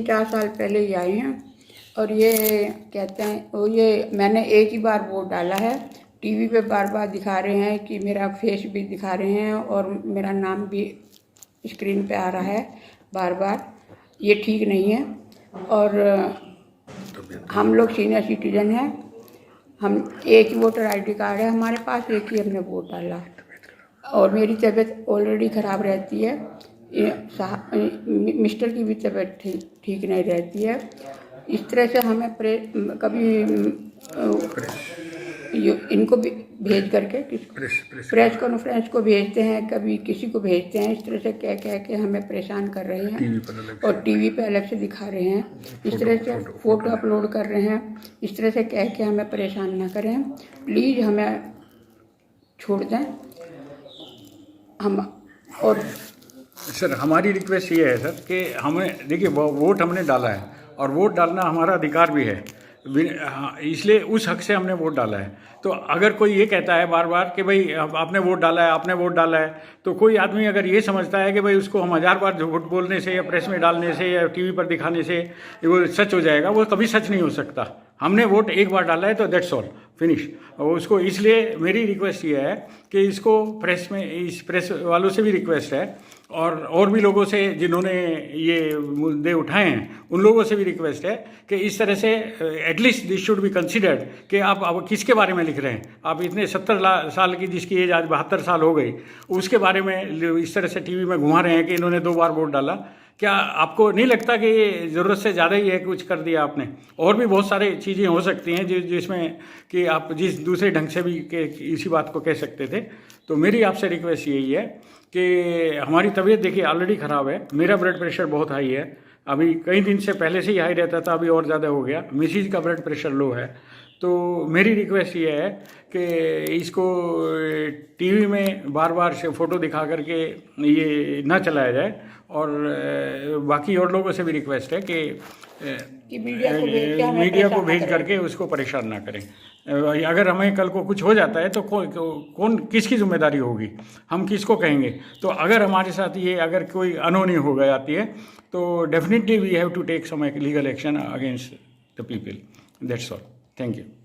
4 साल पहले ही आई हैं और ये कहते हैं ये मैंने एक ही बार वोट डाला है। टीवी पे बार बार दिखा रहे हैं कि मेरा फेस भी दिखा रहे हैं और मेरा नाम भी स्क्रीन पे आ रहा है बार बार। ये ठीक नहीं है और हम लोग सीनियर सिटीजन हैं। हम एक ही वोटर आईडी कार्ड है हमारे पास, एक ही हमने वोट डाला और मेरी तबीयत ऑलरेडी ख़राब रहती है। मिस्टर की भी तबीयत ठीक नहीं रहती है। इस तरह से हमें कभी इनको भी भेज करके प्रेस कॉन्फ्रेंस को भेजते हैं, कभी किसी को भेजते हैं। इस तरह से कह के हमें परेशान कर रहे हैं और टीवी पे अलग से दिखा रहे हैं। इस तरह से फ़ोटो अपलोड कर रहे हैं। इस तरह से कह के हमें परेशान ना करें। प्लीज़ हमें छोड़ दें। हम और सर हमारी रिक्वेस्ट ये है सर कि हमें देखिए वोट हमने डाला है और वोट डालना हमारा अधिकार भी है, इसलिए उस हक से हमने वोट डाला है। तो अगर कोई ये कहता है बार बार कि भाई आपने वोट डाला है, आपने वोट डाला है, तो कोई आदमी अगर ये समझता है कि भाई उसको हम 1000 बार झूठ बोलने से या प्रेस में डालने से या टीवी पर दिखाने से वो सच हो जाएगा, वो कभी सच नहीं हो सकता। हमने वोट एक बार डाला है तो दैट्स ऑल, फिनिश। उसको इसलिए मेरी रिक्वेस्ट ये है कि इसको इस प्रेस वालों से भी रिक्वेस्ट है और भी लोगों से जिन्होंने ये मुद्दे उठाए हैं उन लोगों से भी रिक्वेस्ट है कि इस तरह से at least this should be considered कि आप किसके बारे में लिख रहे हैं। आप इतने 70 साल की जिसकी एज आज 72 साल हो गई, उसके बारे में इस तरह से टीवी में घुमा रहे हैं कि इन्होंने 2 बार वोट डाला। क्या आपको नहीं लगता कि ये ज़रूरत से ज़्यादा ही है कुछ कर दिया आपने? और भी बहुत सारी चीज़ें हो सकती हैं जिसमें कि आप जिस दूसरे ढंग से भी इसी बात को कह सकते थे। तो मेरी आपसे रिक्वेस्ट यही है कि हमारी तबीयत देखिए ऑलरेडी ख़राब है। मेरा ब्लड प्रेशर बहुत हाई है, अभी कई दिन से पहले से ही हाई रहता था, अभी और ज़्यादा हो गया। मिसिज का ब्लड प्रेशर लो है। तो मेरी रिक्वेस्ट ये है कि इसको टीवी में बार बार से फ़ोटो दिखा करके ये ना चलाया जाए और बाकी और लोगों से भी रिक्वेस्ट है कि मीडिया को भेज करके उसको परेशान ना करें। अगर हमें कल को कुछ हो जाता है तो कौन किसकी जिम्मेदारी होगी, हम किसको कहेंगे? तो अगर हमारे साथ ये अगर कोई अनहोनी हो जाती है तो definitely we have to take some legal action against the people. That's all. Thank you.